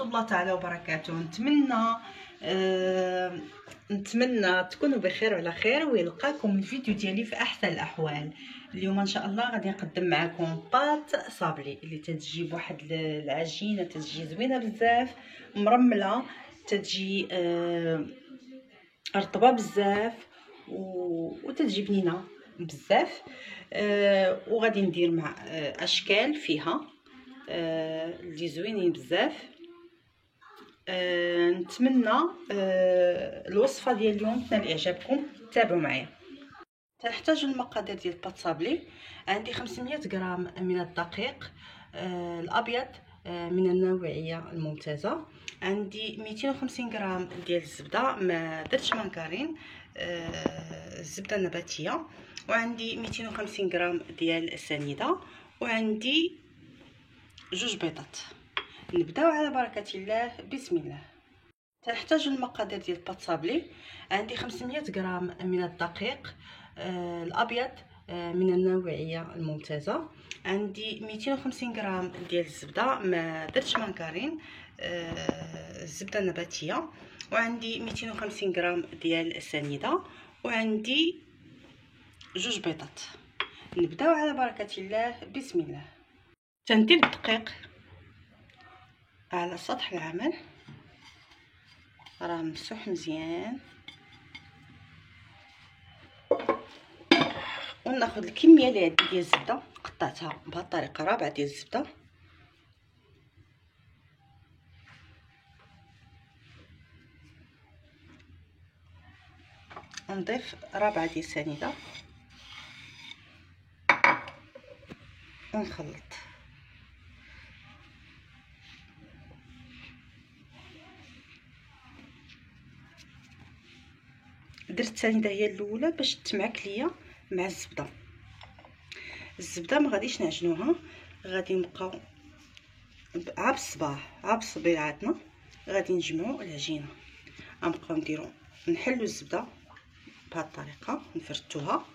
الله تعالى وبركاته. نتمنى تكونوا بخير وعلى خير، ويلقاكم الفيديو ديالي في احسن الاحوال. اليوم ان شاء الله غادي نقدم معكم بات صابلي اللي تتجي بواحد العجينه تتجي زوينه بزاف، مرمله، تتجي رطبه بزاف وتتجي بنينه بزاف. وغادي ندير مع اشكال فيها اللي زوينين بزاف. نتمنى الوصفه ديال اليوم تنال اعجابكم، تابعوا معايا. تنحتاج المقادير ديال البات صابلي. عندي 500 غرام من الدقيق الابيض من النوعيه الممتازه. عندي 250 غرام ديال الزبده، ما درتش مانكارين، الزبده النباتيه. وعندي 250 غرام ديال السنيده، وعندي 2 بيضات. نبداو على بركه الله، بسم الله. تنحتاج المقادير ديال البات صابلي. عندي 500 غرام من الدقيق الابيض من النوعيه الممتازه. عندي 250 غرام ديال الزبده، ما درتش مانكارين، الزبده النباتيه. وعندي 250 غرام ديال السنيده، وعندي 2 بيضات. نبداو على بركه الله، بسم الله. تندير الدقيق على سطح العمل، راه ممسوح مزيان، وناخذ الكميه اللي عندي ديال الزبده، قطعتها بهذه الطريقه، ربع ديال الزبده، نضيف ربعه ديال السنيده، ونخلط. درت السنيده هي الاولى باش تمعك ليا مع الزبده ما غاديش نعجنوها، غادي نبقاو عا بصبيعاتنا غادي نجمعوا العجينه. غنبقاو نحلوا الزبده بهذه الطريقه، نفرتوها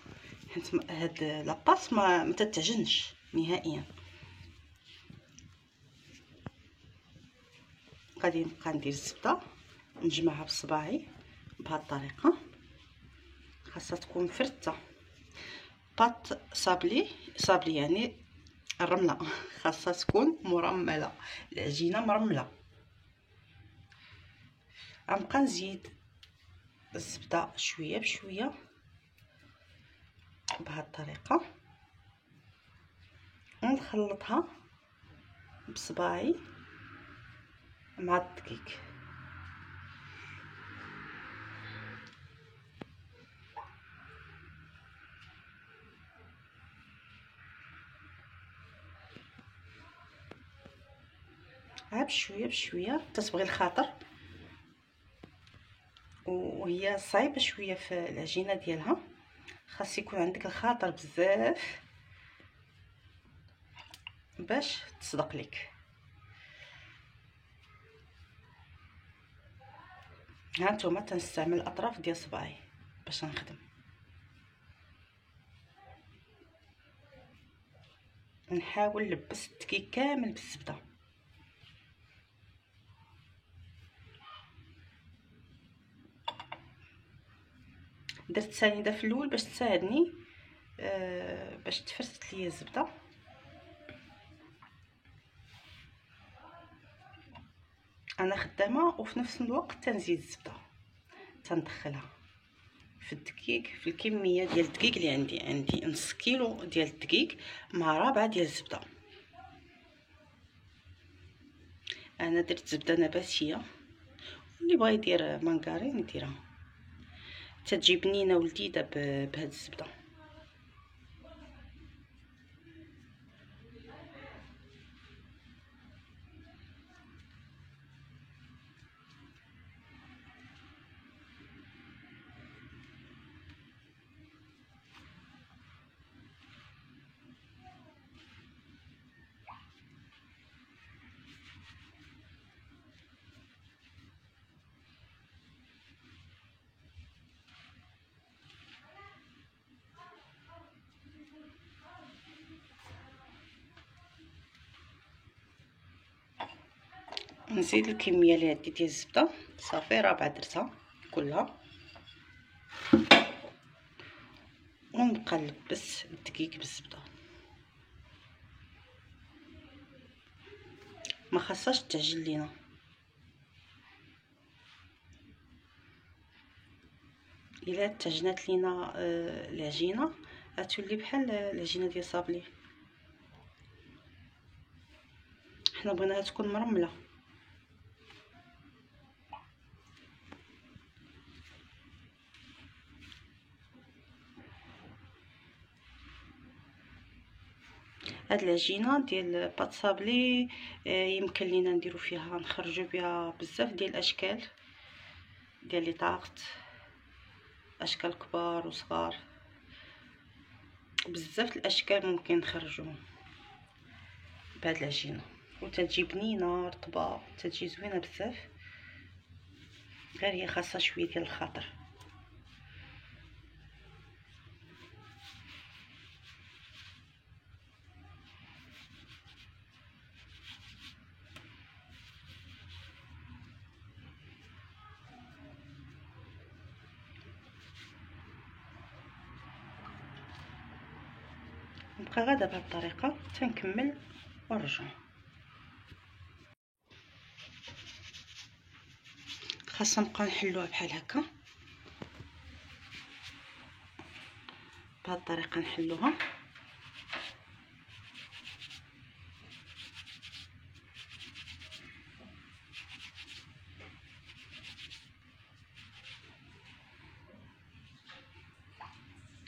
حيت هاد لاباس ما تتعجنش نهائيا. غادي نبقى ندير الزبده نجمعها بصباعي بهذه الطريقه، خاصها تكون فرته. بات صابلي يعني الرمله، خاصها تكون مرمله، العجينه مرمله. غنبقى نزيد الزبده شويه بشويه بهذه الطريقه، ونخلطها بصباعي مع الدقيق. عا بشويه بشويه تتبغي الخاطر، وهي صعيبه شويه في العجينه ديالها، خاص يكون عندك الخاطر بزاف باش تصدق لك. ها نتوما تنستعمل الاطراف ديال صباعي باش نخدم، نحاول نلبس الدقيق كامل بالزبده. درت سنيده في الاول باش تساعدني باش تفرست ليا الزبده. انا خدامه وفي نفس الوقت تنزيد الزبده، تندخلها في الدقيق، في الكميه ديال الدقيق اللي عندي نص كيلو ديال الدقيق مع ربعه ديال الزبده. انا درت زبده نباتيه، اللي بغى يدير مانكارين يديرها، تتجي بنينه ولذيذه بهاد الزبده. نزيد الكميه اللي عندي ديال الزبده، صافي رابعه درتها كلها، ونقلب بس الدقيق بالزبده. ما خاصهاش تعجن لينا، الا تعجنات لينا العجينه غتولي بحال العجينه ديال صابلي. حنا بغيناها تكون مرمله. هاد العجينه ديال باط صابلي يمكن لينا نديرو فيها، نخرجوا بها بزاف ديال الاشكال ديال لي طارت، اشكال كبار وصغار، بزاف الاشكال ممكن نخرجوهم بهاد العجينه، وتتجي بنينه رطبه، تتجي زوينه بزاف، غير هي خاصها شويه ديال الخاطر. نبقى غادا بهاد الطريقه تنكمل ونرجع. خاصنا نبقاو نحلوها بحال هكا، بهاد الطريقه نحلوها.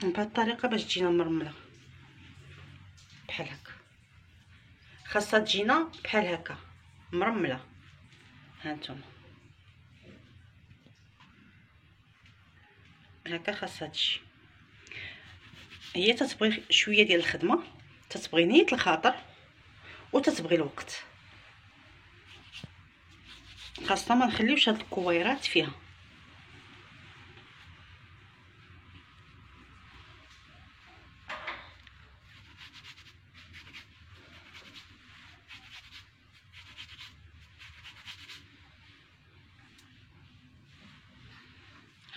بهاد الطريقه باش تجينا مرمله بحال هكا، خاصها تجينا بحال هكا مرمله. هانتوما هكا خاصها تجي. هي تتبغي شويه ديال الخدمه، تتبغي نيه الخاطر، وتتبغي الوقت. خاصنا ما نخليوش هاد الكويرات فيها.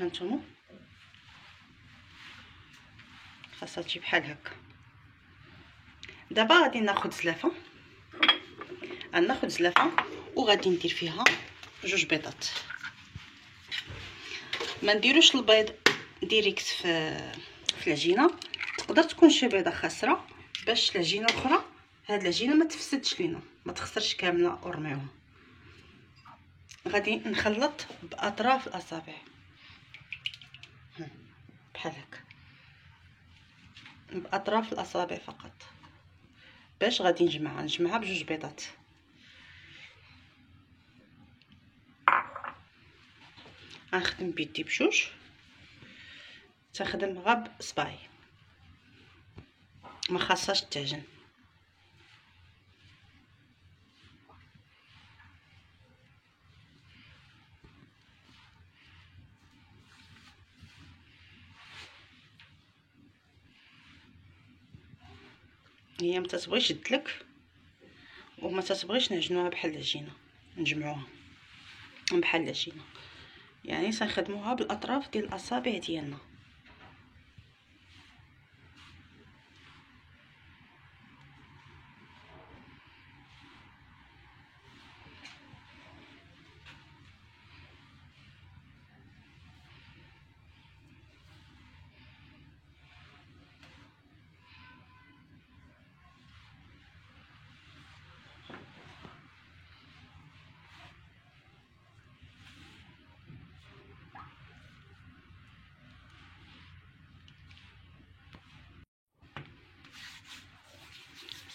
هانتوما خاصها تجي بحال هكا. دابا غادي ناخذ زلافه، غناخذ زلافه وغادي ندير فيها 2 بيضات. ما نديروش البيض ديريكت في العجينه، تقدر تكون شي بيضه خاسره باش العجينه الاخرى، هاد العجينه ما تفسدش لينا، ما تخسرش كامله ورميوها. غادي نخلط باطراف الاصابع بحال هكا، باطراف الاصابع فقط، باش غادي نجمعها ب2 بيضات. غنخدم بيدي بجوج، تنخدم غير بصباعي، ما خاصهاش تعجن. هي ما تتبغيش تدلك وما تتبغيش نعجنوها بحال العجينه، نجمعوها بحال العجينه، يعني سنخدموها بالاطراف ديال الاصابع ديالنا.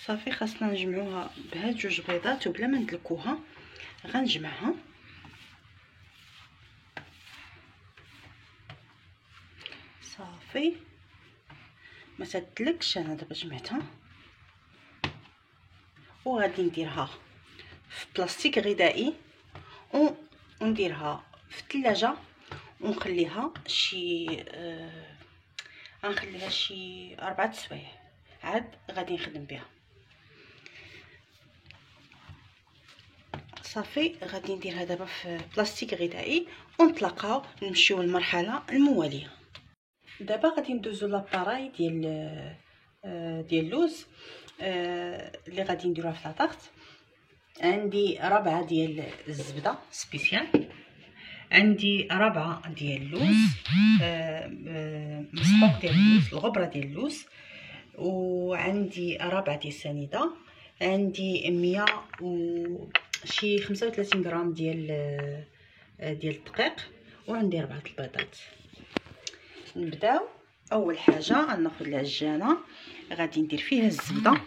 صافي خاصنا نجمعوها بهاد 2 بيضات وبلا ما ندلكوها. غنجمعها صافي، ما تدلكش. انا دابا جمعتها وغادي نديرها في بلاستيك غذائي ونديرها في الثلاجه ونخليها شي غنخليها شي 4 سوايع، عاد غادي نخدم بها. صافي غادي نديرها دابا في بلاستيك غذائي ونطلقاو نمشيو للمرحله المواليه. دابا غادي ندوزو لاباراي ديال اللوز اللي غادي نديروها في لاطاغط. عندي ربعه ديال الزبده سبيسيال، عندي ربعه ديال اللوز مسحوق ديال اللوز، الغبره ديال اللوز، وعندي ربعه ديال السنيده، عندي 100 و شي 35 غرام ديال الدقيق، وعندي 4 البيضات. نبداو. اول حاجه غناخذ العجانه غادي ندير فيها الزبده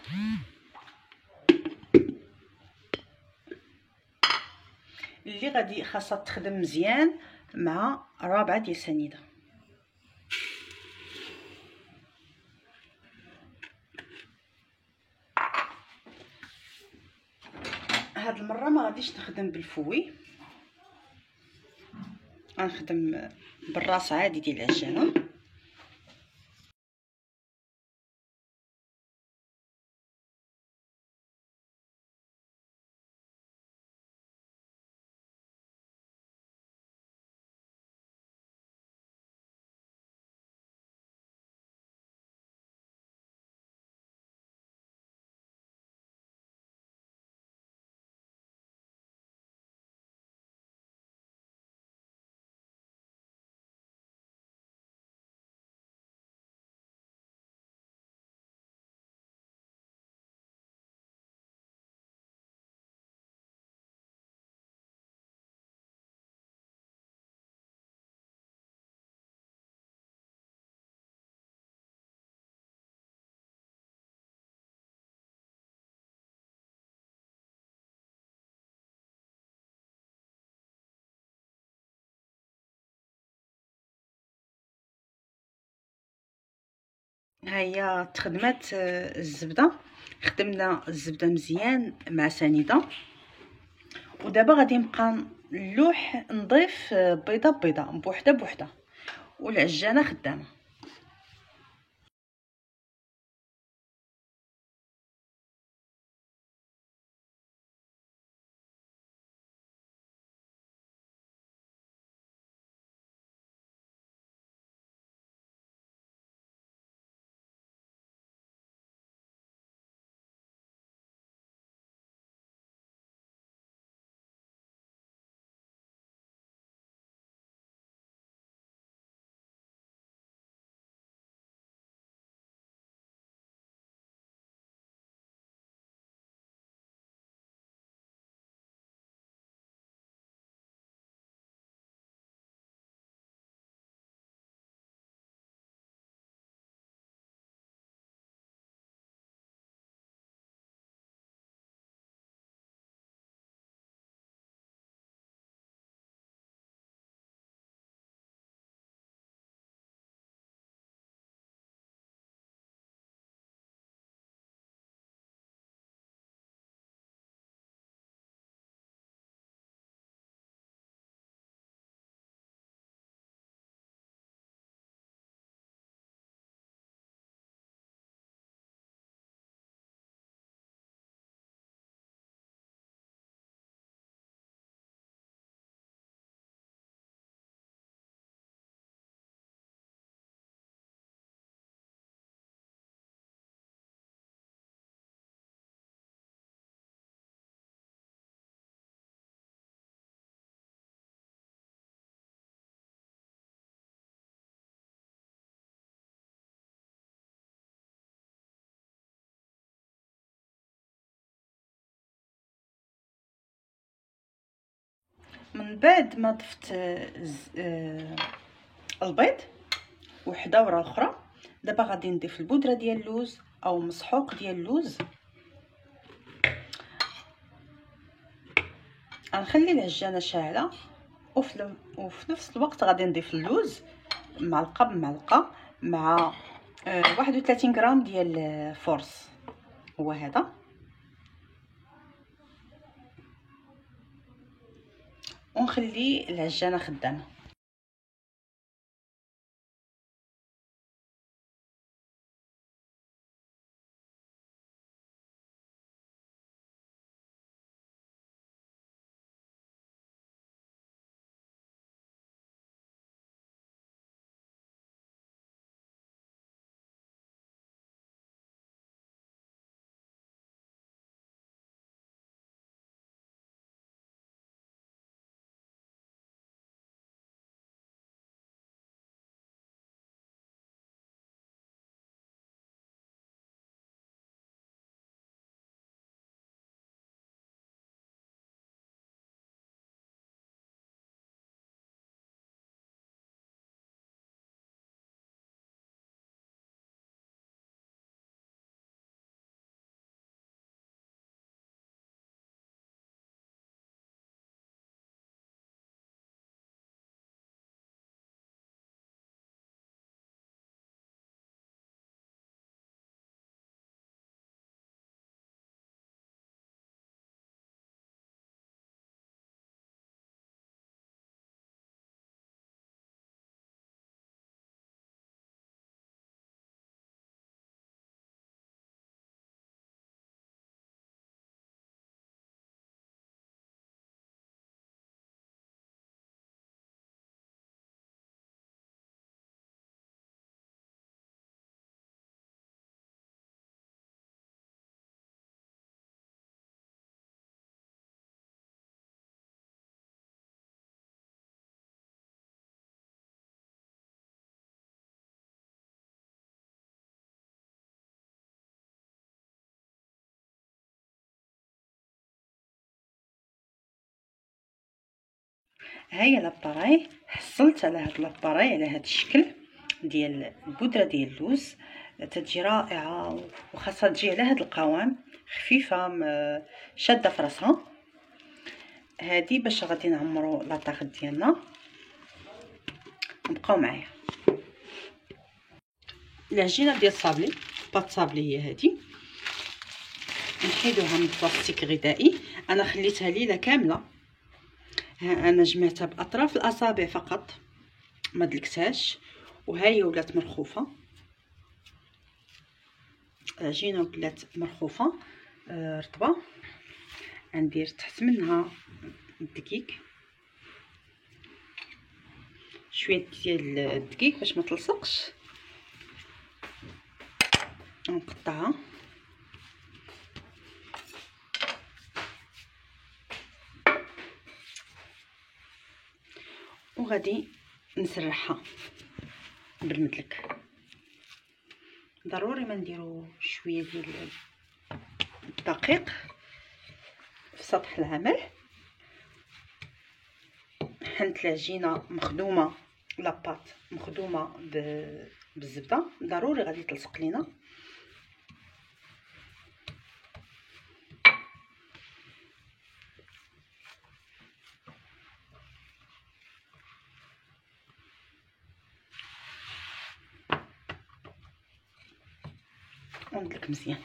اللي غادي خاصها تخدم مزيان مع ربعه ديال السنيده. هاد المره ما غاديش نخدم بالفوي، غنخدم بالراس عادي ديال العجانه. ها هي تخدمات الزبده، خدمنا الزبده مزيان مع سنيده، ودابا غادي نبقى نلوح نضيف بيضه بيضه بوحده بوحده، والعجانه خدامه. من بعد ما ضفت البيض وحده ورا الاخرى، دابا غادي نضيف البودره ديال اللوز او مسحوق ديال اللوز. غنخلي العجانه شاعله، وفي نفس الوقت غادي نضيف اللوز معلقه بمعلقه مع 31 غرام ديال الفورص، هو هذا، ونخلي العجانه خدامه. هيا لاباراي، حصلت على هاد لاباراي على هاد الشكل ديال البودره ديال اللوز. تتجي رائعه وخاصها تجي على هاد القوام، خفيفه شاده في راسها. هادي باش غادي نعمرو لاطاغ ديالنا، بقاو معايا. العجينه ديال الصابلي، بات صابلي هي هادي، نحيدوها من البلاستيك غذائي. انا خليتها ليله كامله، انا جمعتها باطراف الاصابع فقط، ما دلكتهاش، وهي ولات مرخوفه. العجينه ولات مرخوفه رطبه. غندير تحت منها الدقيق، شويه ديال الدقيق باش ما تلصقش. نقطعها وغادي نسرحها بالمدلك. ضروري ما نديرو شويه ديال الدقيق في سطح العمل. حنت العجينه مخدومه، لاباط مخدومه بالزبده، ضروري غادي تلصق لينا. وندلك مزيان.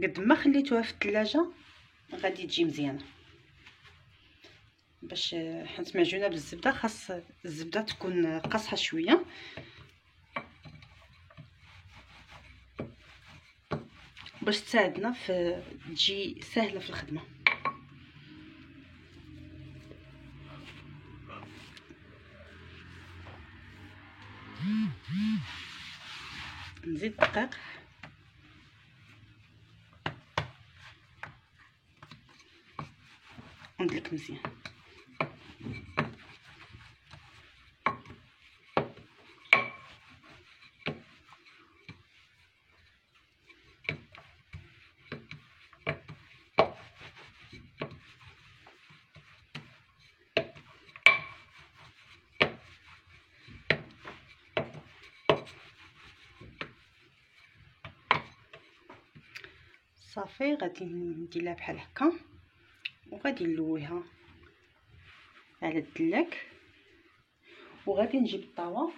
قد ما خليتوها في الثلاجه غادي تجي مزيانه، باش حيت معجونه بالزبده خاص الزبده تكون قاصحه شويه باش تساعدنا في تجي سهله في الخدمه. نزيد دقيق، وندلك مزيان. صافي غادي نديرها بحال هكا، وغادي نلويها على الدلاك، وغادي نجيب الطاوه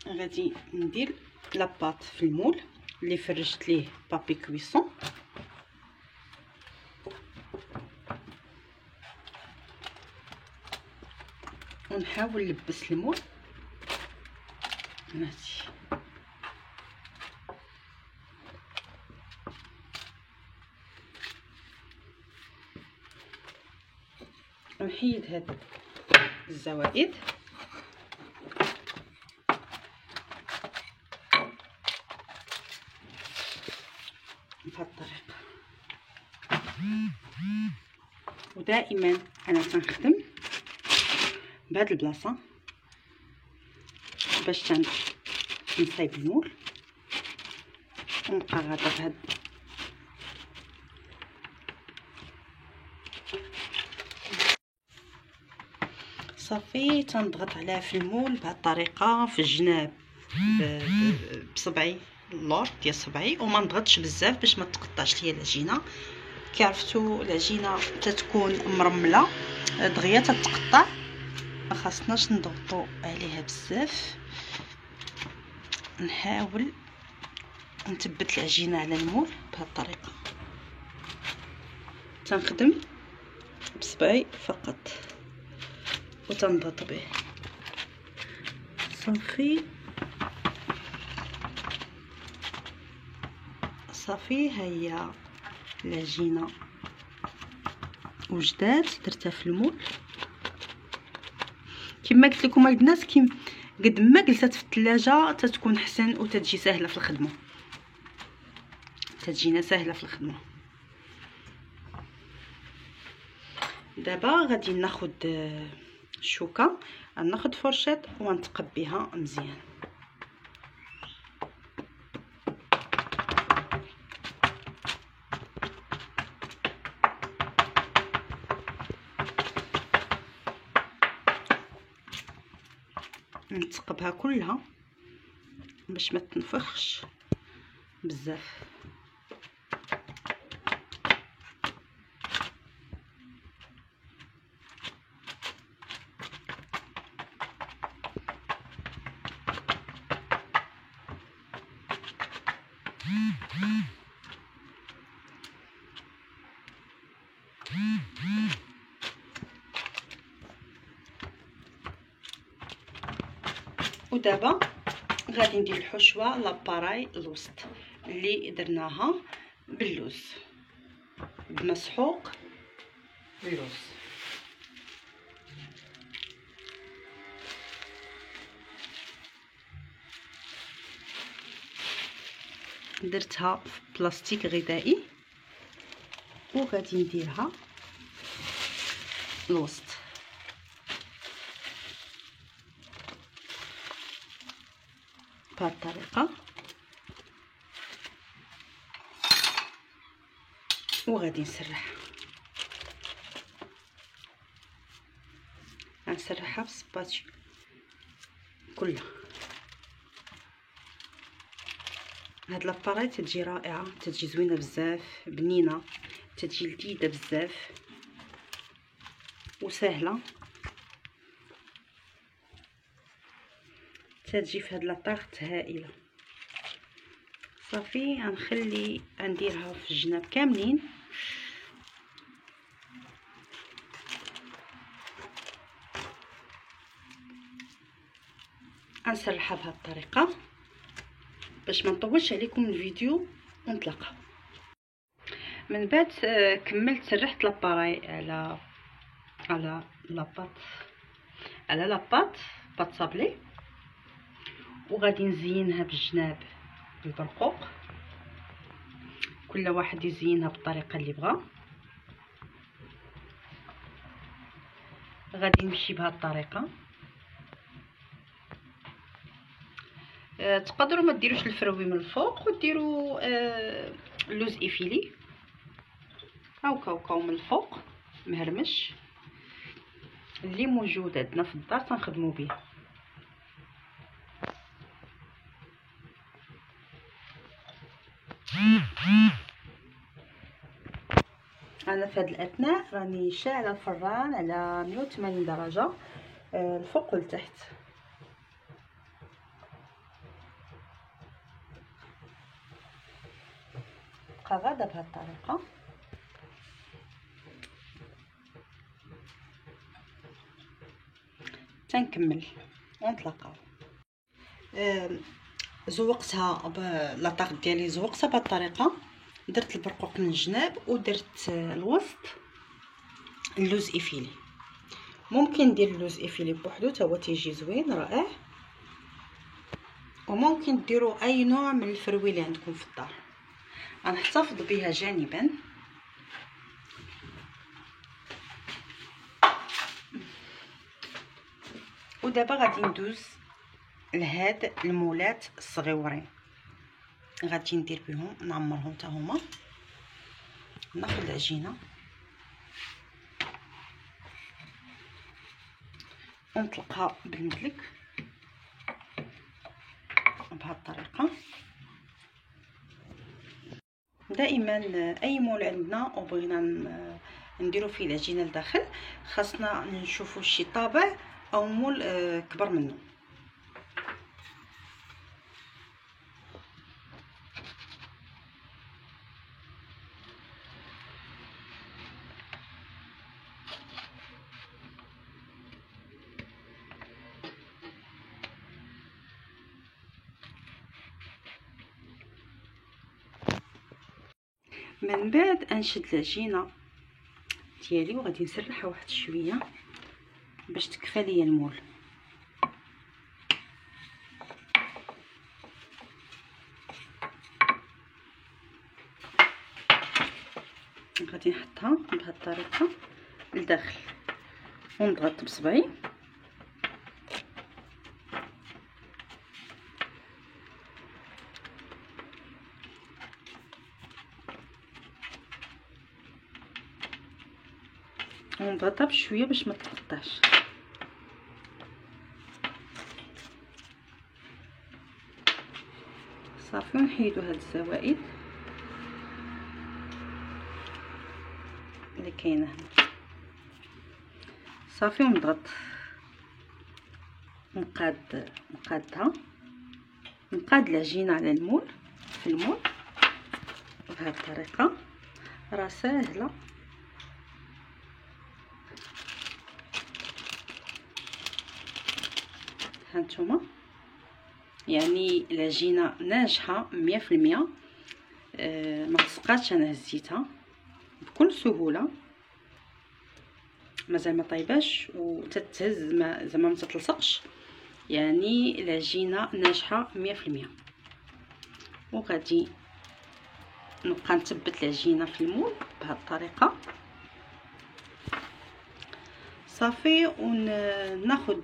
غادي ندير لاباط في المول اللي فرشت ليه بابي كويسون، ونحاول نلبس المول ماشي. ونحيد هاد الزوائد بهاد الطريقه. ودائما انا كنخدم بهاد البلاصه باش نصايب المول، ونبقى غادا بهاد صافي. تنضغط عليها في المول بهاد الطريقه في الجناب بصبعي، اللور ديال صبعي، وما نضغطش بزاف باش ما تقطعش ليا العجينه. كي عرفتوا العجينه تتكون مرمله دغيا تتقطع، ما خاصناش نضغطوا عليها بزاف. نحاول نثبت العجينه على المول بهذه الطريقه. تنخدم بصبعي فقط وتنضغط به صافي. صافي هيا العجينه وجدات درتها في المول. كما قلت لكم البنات، قد ما جلست في الثلاجه تتكون حسن وتتجي سهله في الخدمه، تتجينا سهله في الخدمه. دابا غادي ناخذ الشوكه، ناخذ فرشات ونتقب بها مزيان. نتقبها كلها باش ما تنفخش بزاف. ودابا غادي ندير الحشوه لاباراي الوسط اللي درناها باللوز، بمسحوق اللوز. درتها في بلاستيك غذائي وغادي نديرها الوسط. بهذه الطريقه وغادي نسرحها بالسباتشي كلها. هاد لاباراي تتجي رائعه، تتجي زوينه بزاف، بنينه، تتجي لذيذه بزاف وسهله، تتجي في هاد لاطاغط هائله. صافي غنديرها في الجناب كاملين. غنسرحها بهذه الطريقه باش ما نطولش عليكم الفيديو ونتلاقاو. من بعد كملت سرحت لاباراي على لاباط باط صابلي، وغادي نزينها بالجناب بالبرقوق. كل واحد يزينها بالطريقه اللي بغا. غادي نمشي بهذه الطريقه. تقدروا ما ديروش الفروي من الفوق وديروا اللوز افيلي هاكا من الفوق مهرمش اللي موجود عندنا في الدار تنخدموا به. انا في هذه الاثناء راني شاعله الفران على 180 درجه الفوق والتحت. بقى غاده بهذه الطريقه. تنكمل ونتلاقاو. زوقتها لاطاغ ديالي، زوقتها بهذه الطريقه. درت البرقوق من الجناب ودرت الوسط اللوز افيلي. ممكن ندير اللوز افيلي بوحدو تا هو تيجي زوين رائع، وممكن ديروا اي نوع من الفروي اللي عندكم في الدار. غنحتفظ بها جانبا. ودابا غادي ندوز لهاد المولات الصغيورين، غادي ندير بهم نعمرهم حتى هما. ناخذ العجينه ونطلقها بالمدلك بهذه الطريقه. دائما اي مول عندنا وبغينا نديرو فيه العجينه لداخل خاصنا نشوفوا شي طابع او مول كبر منه. من بعد انشد العجينه ديالي وغادي نسرحها واحد شويه باش تكفى ليا المول. غادي نحطها بهذه الطريقه لداخل ونضغط بصبعي ونضغطها بشويه باش ما تقطعش. صافي ونحيدو هاد الزوائد اللي كاينه هنا. صافي ونضغط نقادها نقاد العجينه على المول في المول بهذه الطريقه. راه ساهله هانتوما، يعني العجينه ناجحه 100%. ما تسقاتش، انا هزيتها بكل سهوله، مازال ما طايباش وتتهز زعما ما تتلصقش، يعني العجينه ناجحه 100%. وغادي نبقى نثبت العجينه في المول بهذه الطريقه. صافي وناخذ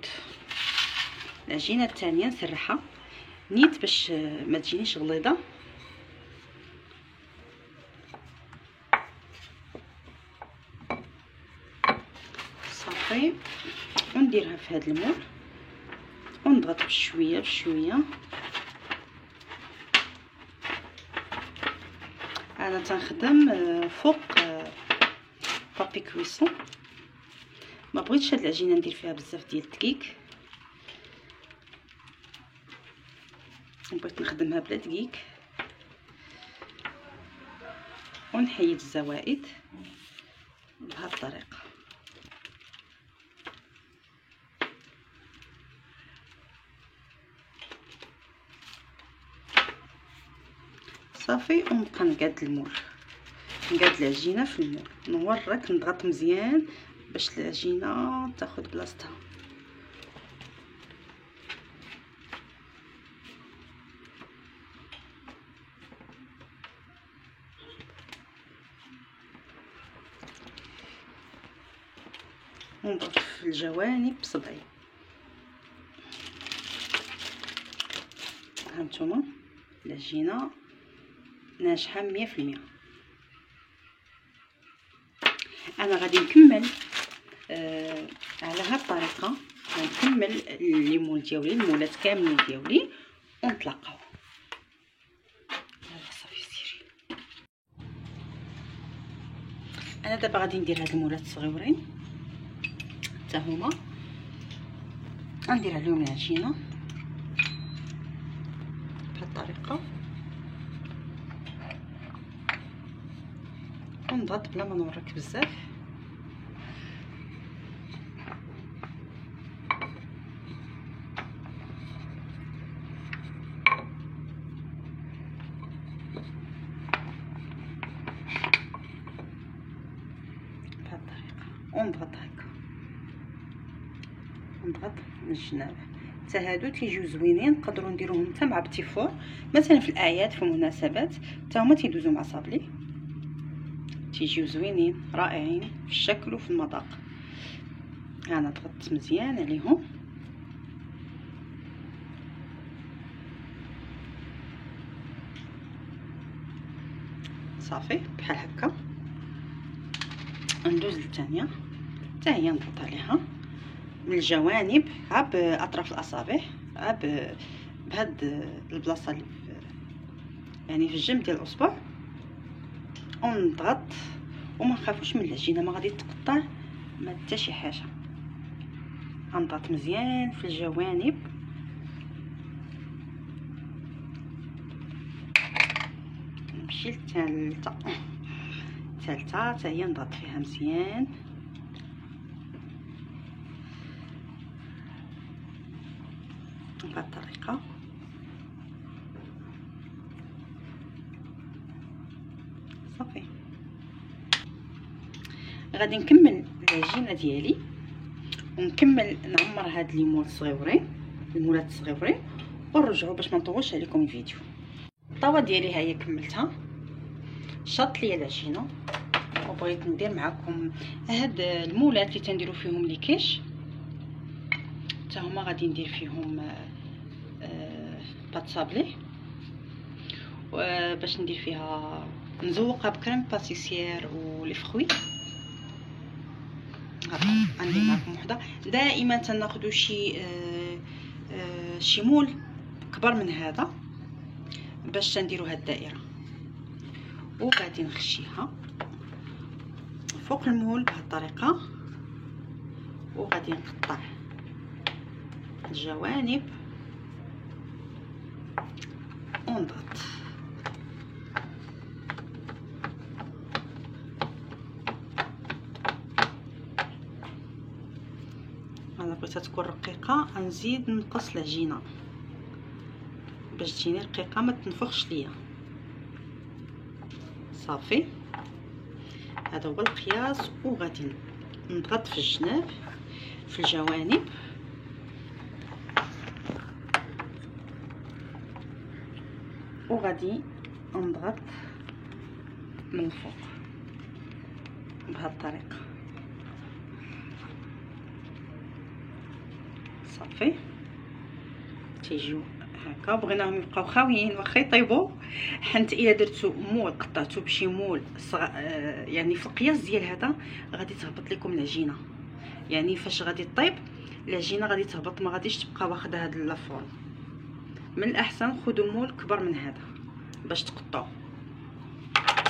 العجينه الثانيه نسرحها نيت باش ما تجينيش غليظه. صافي ونديرها في هذا المول ونضغط بشويه بشويه. انا تنخدم فوق بابي كويسون، ما بغيتش هاد العجينه ندير فيها بزاف ديال الدقيق، بغيت نخدمها بلا دقيق. ونحيد الزوائد بهذه الطريقه. صافي ونبقى نقاد المول، نقاد العجينه في المول، نورك نضغط مزيان باش العجينه تاخذ بلاصتها. ونضغط في الجوانب بصبعي. هانتوما العجينه ناجحه 100%. انا غادي نكمل على هاد الطريقه، غنكمل الليمون ديالي المولات كاملين ديالي ونتلاقاو. صافي سيري. انا دابا غادي ندير هاد المولات الصغيورين حتى هما، غندير عليهم العجينه بهاد الطريقه ونضغط بلا ما نورك بزاف. بهاد الطريقه ونضغط هكا، نضغط من الجناب حتى هادو تيجيو زوينين. نقدروا نديروهم حتى مع بتيفور مثلا في الاعياد في المناسبات، حتى هما تيدوزو مع صابلي، تيجيو زوينين رائعين في الشكل وفي المذاق. انا ضغطت مزيان عليهم. صافي بحال هكا. ندوز للثانيه حتى هي نضغط عليها من الجوانب ها باطراف الاصابع، ها بهاد البلاصه اللي يعني في الجنب ديال الاصبع، ونضغط وما نخافوش من العجينه ما غادي تقطع ما حتى شي حاجه. غنضغط مزيان في الجوانب. نمشي للثالثه حتى هي نضغط فيها مزيان. بهذه الطريقه صافي. غادي نكمل العجينه ديالي ونكمل نعمر هاد لي مول صغيورين، المولات الصغيورين، ونرجعوا باش ما نطولش عليكم الفيديو. الطاوه ديالي ها هي كملتها، شاط ليا العجينه، وبغيت ندير معكم هاد المولات اللي تنديروا فيهم لي كيش، حتى هما غادي ندير فيهم بات صابلي، باش ندير فيها نزوقها بكريم باتيسير ولي فخوي. عندي معكم وحده. دائما تناخذوا شي مول كبر من هذا باش تنديروا هاد الدائره، وغادي نخشيها فوق المول بهذه الطريقه، وغادي نقطع الجوانب ونضغط. انا بغيتها تكون رقيقه، غنزيد نقص العجينه باش تجيني رقيقه ما تنفخش ليا. صافي، هذا هو القياس. وغادي نضغط في الجناب في الجوانب، وغادي نضغط من الفوق بهذه الطريقه. صافي، تيجيو هكا. بغيناهم يبقاو خاويين واخا يطيبوا، حنت الا درتو مول قطعتو بشي مول يعني في القياس ديال هذا غادي تهبط لكم العجينه، يعني فاش غادي طيب العجينه غادي تهبط، ما غاديش تبقى واخده هاد لافورم. من الاحسن خذوا مول كبر من هذا باش تقطعوا.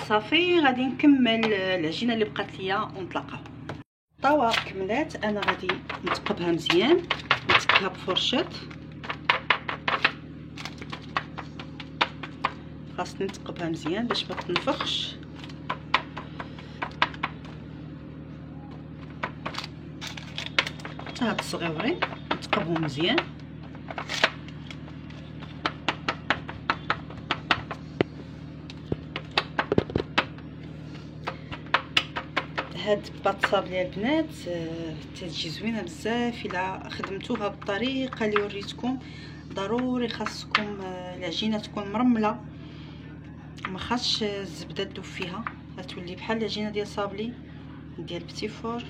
صافي، غادي نكمل العجينه اللي بقات ليا ونطلقها. الطاوه كملات، انا غادي نثقبها مزيان، نتكها بفرشات. خاصني نثقبها مزيان باش ما تنفخش. حتى هاد الصغيورين نثقبهم مزيان. هاد بات صابلي البنات تجي زوينه بزاف الا خدمتوها بالطريقه اللي وريتكم. ضروري خاصكم العجينه تكون مرمله، ما خاصش الزبده تذوب فيها، غتولي بحال العجينه ديال صابلي ديال بتي فور.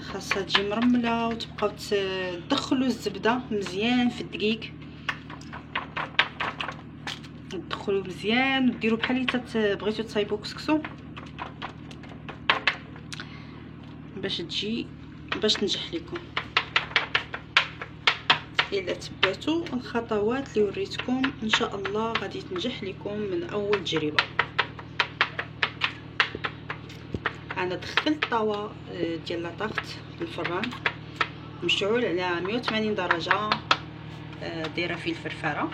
خاصها تجي مرمله، وتبقاو تدخلوا الزبده مزيان في الدقيق، تدخلوا مزيان وديروا بحال اللي بغيتو تصايبوا كسكسو باش تنجح لكم. الا تبعتوا الخطوات اللي وريتكم ان شاء الله غادي تنجح لكم من اول تجربه. انا دخلت طاوه ديال لاطاغت بالفران مشعول على 180 درجه، دايره فيه الفرفره،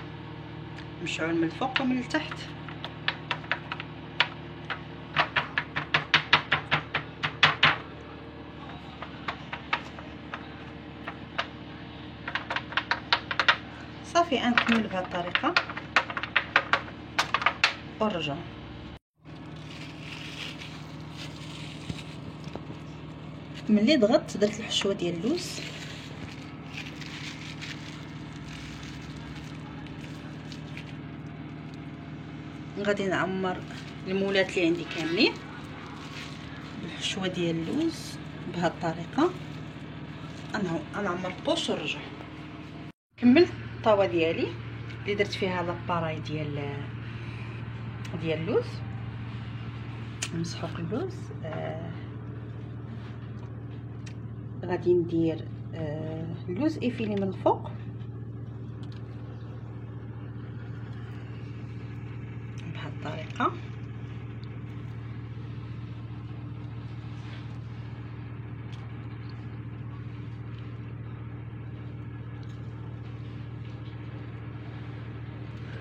مشعول من الفوق ومن التحت. صافي، نكمل بهذه الطريقه ونرجع. ملي ضغطت درت الحشوه ديال اللوز، غادي نعمر المولات اللي عندي كاملين بالحشوه ديال اللوز بهذه الطريقه. انا نعمر بوش ونرجع. كملت الطاوه ديالي اللي درت فيها لاباراي ديال اللوز، مسحوق اللوز. غادي ندير اللوز ايفيلي من الفوق بهذه الطريقه.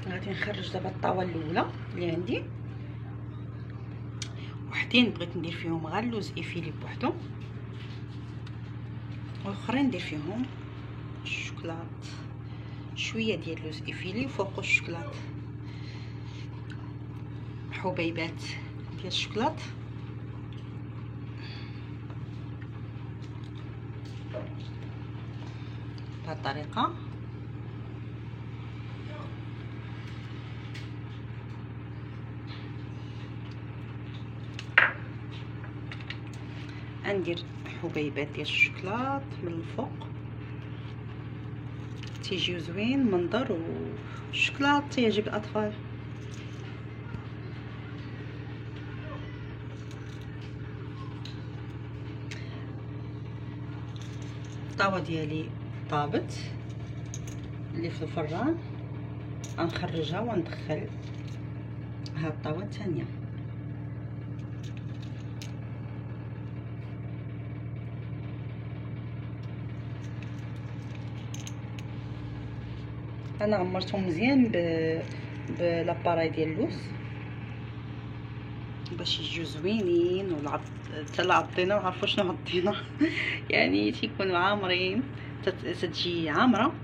غادي نخرج دابا الطاوه الاولى اللي عندي، وحدين بغيت ندير فيهم غير اللوز ايفيلي بوحدو، والاخرين ندير فيهم الشوكولات، شويه ديال اللوز ايفيلي وفوقو الشوكولات، حبيبات ديال الشوكولات. بهذه الطريقه. غندير حبيبات ديال الشوكولات من الفوق، تيجيو زوين منظر، والشوكولات تيعجب الاطفال. الطاوه ديالي طابت اللي في الفران، غنخرجها وندخل هاد الطاوه الثانيه. انا عمرتهم مزيان بلاباراي ديال اللوز باش يجيو زوينين، حتى لا عضينا وعرفوا شنو عضينا يعني تيكونوا عامرين، تتجي عامره،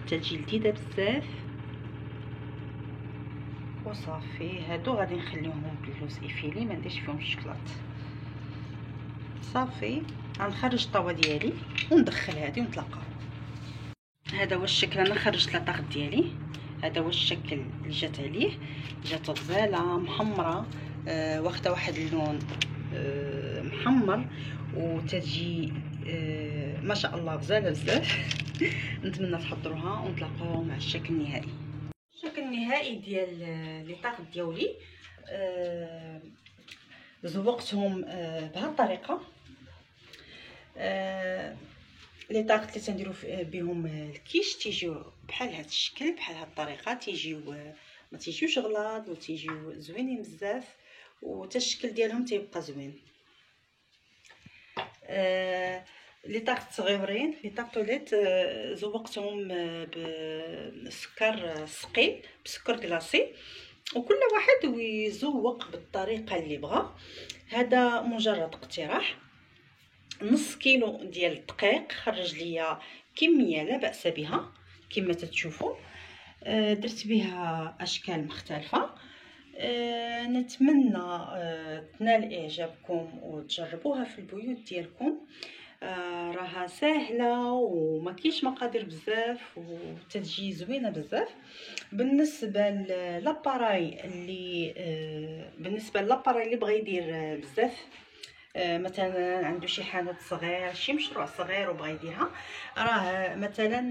تتجي لذيذه بزاف. وصافي هادو غادي نخليوهم باللوز افيلي، ما نديرش فيهم الشوكولات. صافي غنخرج الطاوه ديالي وندخل هادي ونتلاقاو. هذا هو الشكل، انا خرجت لاطاغ ديالي، هذا هو الشكل اللي جات عليه. جات غزاله محمره، واخده واحد اللون محمر، وتجي ما شاء الله غزاله بزاف نتمنى تحضروها ونتلاقاو مع الشكل النهائي. الشكل النهائي ديال لي طاغ ديالي زوقتهم بهذه الطريقه. لي طاغ اللي تنديرو بهم الكيش تيجيو بحال هذا الشكل، بحال هذه الطريقه، تيجيو ما تيجيوش غلاظ وتيجيو زوينين بزاف، وتا الشكل ديالهم تيبقى زوين. لي طاغ صغيورين، لي طاغ طوليت زوقتهم بسكر ثقيل، بسكر كلاصي، وكل واحد ويزوق بالطريقه اللي بغا. هذا مجرد اقتراح. نص كيلو ديال الدقيق خرج ليا كميه لا باس بها كما تتشوفوا. درت بها اشكال مختلفه. نتمنى تنال اعجابكم وتجربوها في البيوت ديالكم. راها سهله وما كاينش مقادير بزاف وتتجي زوينه بزاف. بالنسبه للاباراي اللي بغى يدير بزاف، مثلا عنده شي حانوت صغير، شي مشروع صغير وبغى يديرها، راه مثلا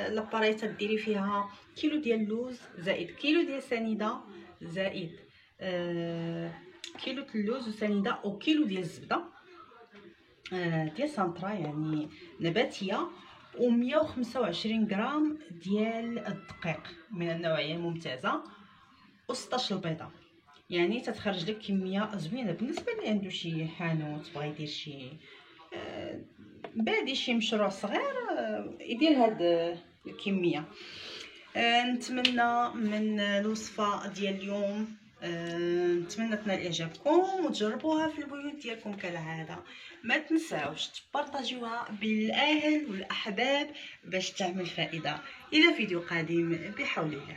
لاباراي تديري فيها كيلو ديال اللوز زائد كيلو ديال سنيده زائد كيلو اللوز وسنيده وكيلو ديال الزبده ديال سانطرا يعني نباتيه، و125 غرام ديال الدقيق من النوعيه الممتازه، و16 البيضه. يعني تتخرج لك كميه زوينه. بالنسبه اللي عنده شي حانوت بغا يدير شي بادي شي مشروع صغير يدير هاد الكميه. نتمنى من الوصفه ديال اليوم نتمنى تنال اعجابكم وتجربوها في البيوت ديالكم كالعاده. ما تنساوش تبارطاجيوها بالاهل والاحباب باش تعمل فائده. الى فيديو قادم بحول الله.